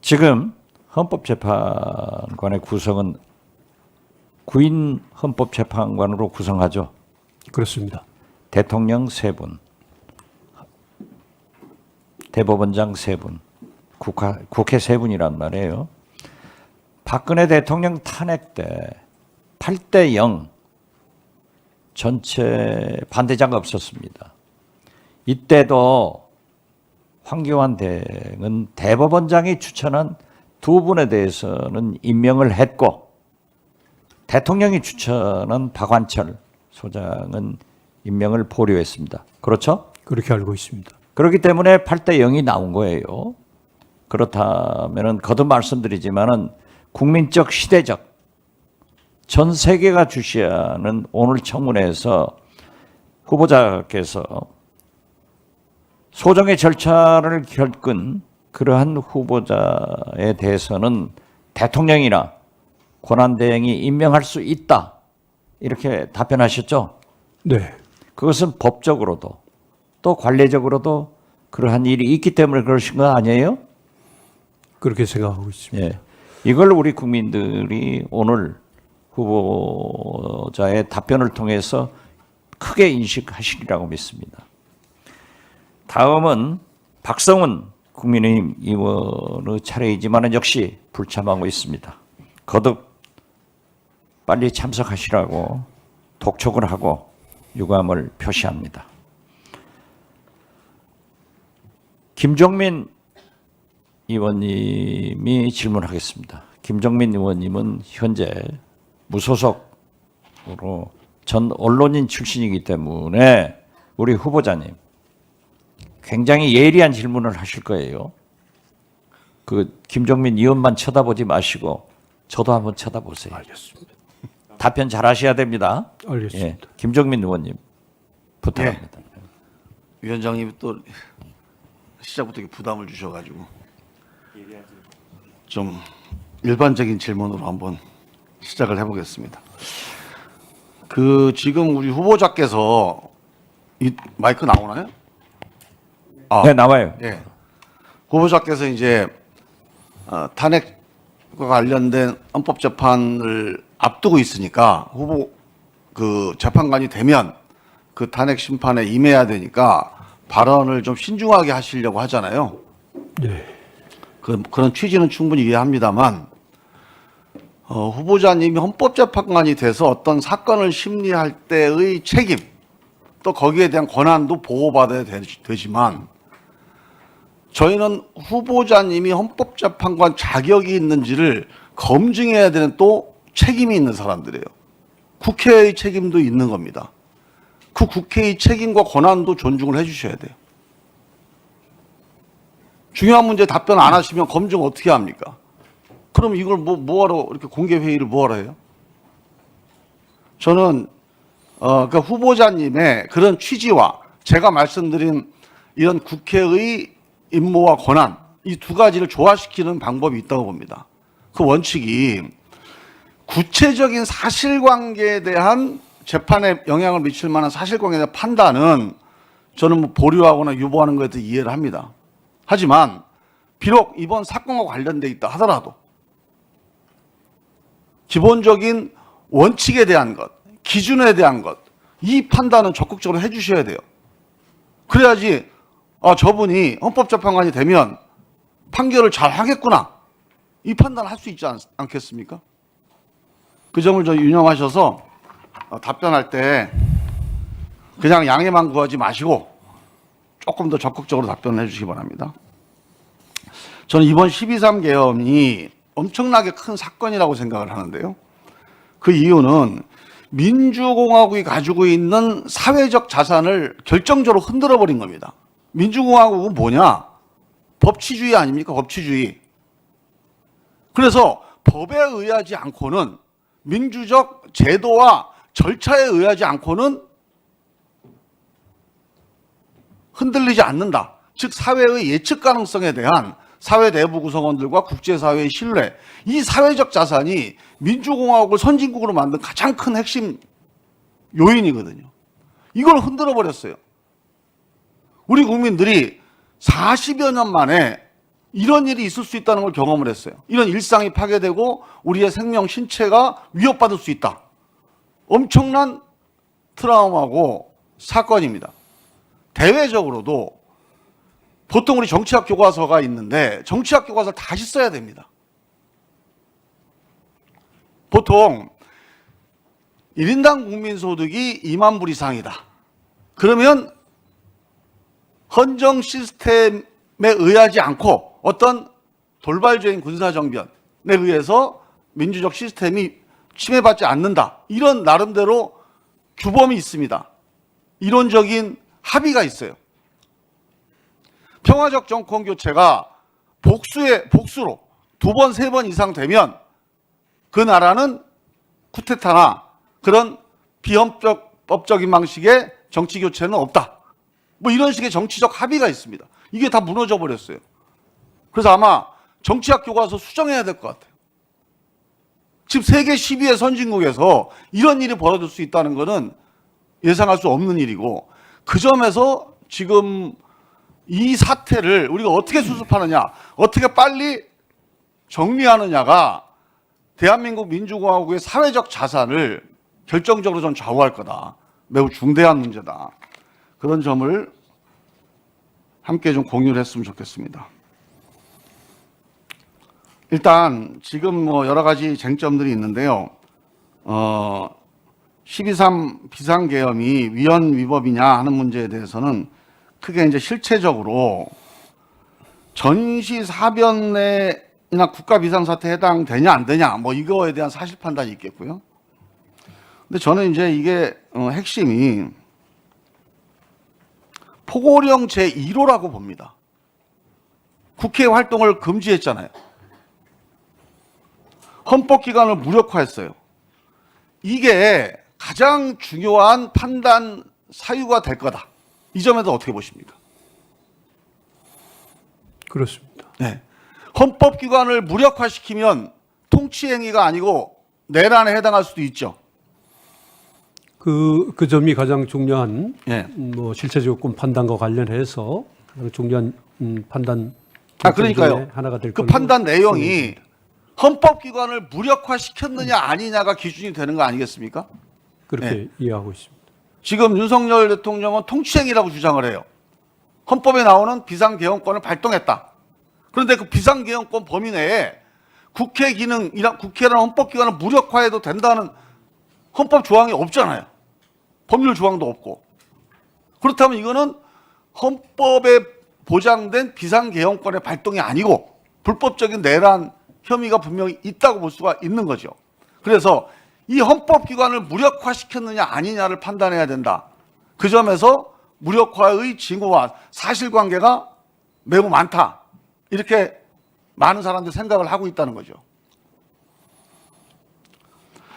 지금 헌법재판관의 구성은 구인 헌법재판관으로 구성하죠. 그렇습니다. 대통령 3분, 대법원장 3분, 국회 3분이란 말이에요. 박근혜 대통령 탄핵 때 8대 0 전체 반대자가 없었습니다. 이때도 황교안 대행은 대법원장이 추천한 2분에 대해서는 임명을 했고 대통령이 추천한 박완철 소장은 임명을 보류했습니다. 그렇죠? 그렇게 알고 있습니다. 그렇기 때문에 8대 0이 나온 거예요. 그렇다면은 거듭 말씀드리지만은 국민적, 시대적 전 세계가 주시하는 오늘 청문회에서 후보자께서 소정의 절차를 겪은 그러한 후보자에 대해서는 대통령이나 권한대행이 임명할 수 있다. 이렇게 답변하셨죠? 네. 그것은 법적으로도 또 관례적으로도 그러한 일이 있기 때문에 그러신 거 아니에요? 그렇게 생각하고 있습니다. 예. 이걸 우리 국민들이 오늘 후보자의 답변을 통해서 크게 인식하시리라고 믿습니다. 다음은 박성훈 국민의힘 의원의 차례이지만 역시 불참하고 있습니다. 거듭 빨리 참석하시라고 독촉을 하고 유감을 표시합니다. 김종민 의원님이 질문하겠습니다. 김종민 의원님은 현재 무소속으로 전 언론인 출신이기 때문에 우리 후보자님 굉장히 예리한 질문을 하실 거예요. 그 김종민 의원만 쳐다보지 마시고 저도 한번 쳐다보세요. 알겠습니다. 답변 잘 하셔야 됩니다. 알겠습니다. 예, 김종민 의원님 부탁합니다. 위원장님이 또 시작부터 이렇게 부담을 주셔가지고 좀 일반적인 질문으로 한번 시작을 해보겠습니다. 그 지금 우리 후보자께서 이 마이크 나오나요? 아, 네, 나와요. 예. 후보자께서 이제 탄핵과 관련된 헌법재판을 앞두고 있으니까 후보 그 재판관이 되면 그 탄핵 심판에 임해야 되니까 발언을 좀 신중하게 하시려고 하잖아요. 네. 그런 취지는 충분히 이해합니다만 후보자님이 헌법재판관이 돼서 어떤 사건을 심리할 때의 책임 또 거기에 대한 권한도 보호받아야 되지만 저희는 후보자님이 헌법재판관 자격이 있는지를 검증해야 되는 또 책임이 있는 사람들이에요. 국회의 책임도 있는 겁니다. 그 국회의 책임과 권한도 존중을 해주셔야 돼요. 중요한 문제 답변 안 하시면 검증 어떻게 합니까? 그럼 이걸 뭐하러 이렇게 공개 회의를 뭐하러 해요? 저는 그 후보자님의 그런 취지와 제가 말씀드린 이런 국회의 임무와 권한 이 두 가지를 조화시키는 방법이 있다고 봅니다. 그 원칙이 구체적인 사실관계에 대한 재판에 영향을 미칠 만한 사실관계에 대한 판단은 저는 뭐 보류하거나 유보하는 것에 대해 이해를 합니다. 하지만 비록 이번 사건과 관련돼 있다 하더라도 기본적인 원칙에 대한 것, 기준에 대한 것, 이 판단은 적극적으로 해주셔야 돼요. 그래야지 저분이 헌법재판관이 되면 판결을 잘 하겠구나 이 판단을 할 수 있지 않겠습니까? 그 점을 좀 유념하셔서 답변할 때 그냥 양해만 구하지 마시고 조금 더 적극적으로 답변을 해주시기 바랍니다. 저는 이번 12.3 계엄이 엄청나게 큰 사건이라고 생각을 하는데요. 그 이유는 민주공화국이 가지고 있는 사회적 자산을 결정적으로 흔들어 버린 겁니다. 민주공화국은 뭐냐? 법치주의 아닙니까? 법치주의. 그래서 법에 의하지 않고는 민주적 제도와 절차에 의하지 않고는 흔들리지 않는다. 즉 사회의 예측 가능성에 대한 사회 내부 구성원들과 국제사회의 신뢰, 이 사회적 자산이 민주공화국을 선진국으로 만든 가장 큰 핵심 요인이거든요. 이걸 흔들어 버렸어요. 우리 국민들이 40여 년 만에 이런 일이 있을 수 있다는 걸 경험을 했어요. 이런 일상이 파괴되고 우리의 생명, 신체가 위협받을 수 있다. 엄청난 트라우마고 사건입니다. 대외적으로도 보통 우리 정치학 교과서가 있는데 정치학 교과서를 다시 써야 됩니다. 보통 1인당 국민소득이 2만 불 이상이다. 그러면 헌정 시스템에 의하지 않고 어떤 돌발적인 군사정변에 의해서 민주적 시스템이 침해받지 않는다. 이런 나름대로 규범이 있습니다. 이론적인 합의가 있어요. 평화적 정권 교체가 복수로 2번, 3번 이상 되면 그 나라는 쿠데타나 그런 비헌법적인 방식의 정치 교체는 없다. 뭐 이런 식의 정치적 합의가 있습니다. 이게 다 무너져 버렸어요. 그래서 아마 정치학 교과서 수정해야 될 것 같아요. 지금 세계 10위의 선진국에서 이런 일이 벌어질 수 있다는 것은 예상할 수 없는 일이고, 그 점에서 지금 이 사태를 우리가 어떻게 수습하느냐, 어떻게 빨리 정리하느냐가 대한민국 민주공화국의 사회적 자산을 결정적으로 전 좌우할 거다. 매우 중대한 문제다. 그런 점을 함께 좀 공유를 했으면 좋겠습니다. 일단 지금 뭐 여러 가지 쟁점들이 있는데요. 12.3 비상계엄이 위헌 위법이냐 하는 문제에 대해서는 크게 이제 실체적으로 전시사변이나 국가 비상사태에 해당되냐 안 되냐 뭐 이거에 대한 사실 판단이 있겠고요. 근데 저는 이제 이게 핵심이 포고령 제1호라고 봅니다. 국회 활동을 금지했잖아요. 헌법기관을 무력화했어요. 이게 가장 중요한 판단 사유가 될 거다. 이 점에서 어떻게 보십니까? 그렇습니다. 네. 헌법기관을 무력화시키면 통치행위가 아니고 내란에 해당할 수도 있죠. 그 점이 가장 중요한 예. 뭐 실체 조건 판단과 관련해서 가장 중요한 판단 그러니까요. 중에 하나가 될 그 걸로 판단 내용이 헌법기관을 무력화시켰느냐 아니냐가 기준이 되는 거 아니겠습니까? 그렇게 네. 이해하고 있습니다. 지금 윤석열 대통령은 통치행위라고 주장을 해요. 헌법에 나오는 비상개헌권을 발동했다. 그런데 그 비상개헌권 범위 내에 국회 기능이랑 국회라는 헌법기관을 무력화해도 된다는 헌법 조항이 없잖아요. 법률 조항도 없고. 그렇다면 이거는 헌법에 보장된 비상개헌권의 발동이 아니고 불법적인 내란 혐의가 분명히 있다고 볼 수가 있는 거죠. 그래서 이 헌법기관을 무력화시켰느냐 아니냐를 판단해야 된다. 그 점에서 무력화의 징후와 사실관계가 매우 많다. 이렇게 많은 사람들이 생각을 하고 있다는 거죠.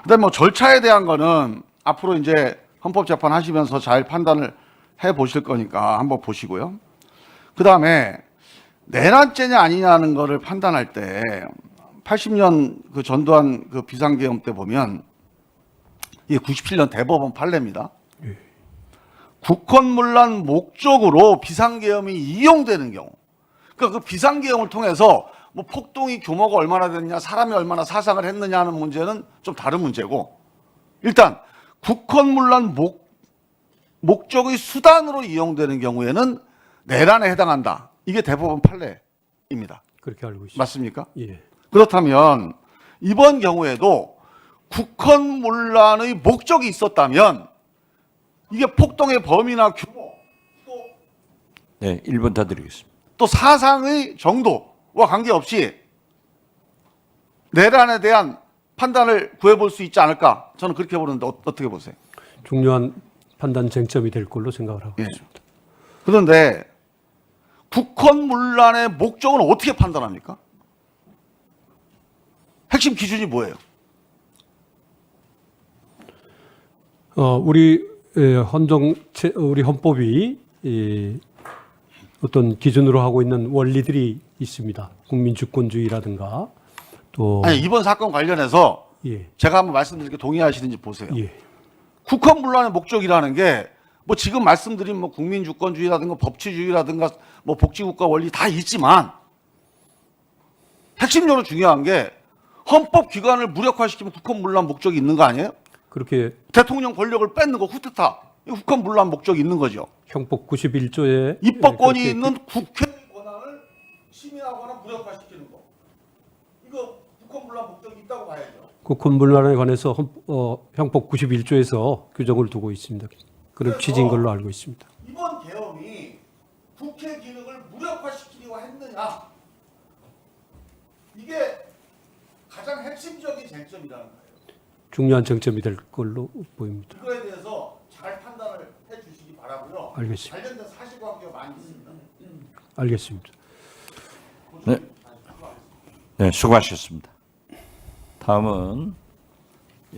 그다음에 뭐 절차에 대한 거는 앞으로 이제 헌법재판 하시면서 잘 판단을 해 보실 거니까 한번 보시고요. 그다음에 내란죄냐 아니냐는 거를 판단할 때 80년 그 전두환 그 비상계엄 때 보면 이게 97년 대법원 판례입니다. 국헌문란 목적으로 비상계엄이 이용되는 경우, 그러니까 그 비상계엄을 통해서 뭐 폭동이 규모가 얼마나 됐냐, 사람이 얼마나 사상을 했느냐 하는 문제는 좀 다른 문제고, 일단 국헌문란 목적의 수단으로 이용되는 경우에는 내란에 해당한다. 이게 대법원 판례입니다. 그렇게 알고 있습니다. 맞습니까? 예. 그렇다면 이번 경우에도 국헌문란의 목적이 있었다면 이게 폭동의 범위나 규모 네, 1분 더 드리겠습니다. 또 사상의 정도와 관계없이 내란에 대한 판단을 구해볼 수 있지 않을까, 저는 그렇게 보는데 어떻게 보세요? 중요한 판단 쟁점이 될 걸로 생각을 하고 예. 있습니다. 그런데 국헌문란의 목적은 어떻게 판단합니까? 핵심 기준이 뭐예요? 우리 헌법이 어떤 기준으로 하고 있는 원리들이 있습니다. 국민주권주의라든가 또 아니, 이번 사건 관련해서 예. 제가 한번 말씀드릴게 동의하시는지 보세요. 예. 국헌문란의 목적이라는 게 뭐 지금 말씀드린 뭐 국민주권주의라든가 법치주의라든가 뭐 복지국가 원리 다 있지만 핵심적으로 중요한 게 헌법 기관을 무력화시키면 국헌 문란 목적이 있는 거 아니에요? 그렇게 대통령 권력을 뺏는 거 후트타. 이 국헌 문란 목적이 있는 거죠. 형법 91조에 입법권이 있는 국회의 권한을 침해하거나 무력화시키는 거. 이거 국헌 문란 목적이 있다고 봐야죠. 국헌문란에 관해서 형법 91조에서 규정을 두고 있습니다. 그런 취지인 걸로 알고 있습니다. 이번 계엄이 국회 기능을 무력화시키려고 했느냐? 이게 가장 핵심적인 쟁점이라는 거예요. 중요한 쟁점이 될 걸로 보입니다. 이거에 대해서 잘 판단을 해주시기 바라고요. 알겠습니다. 관련된 사실관계가 많이 있습니다. 알겠습니다. 네, 수고하셨습니다. 다음은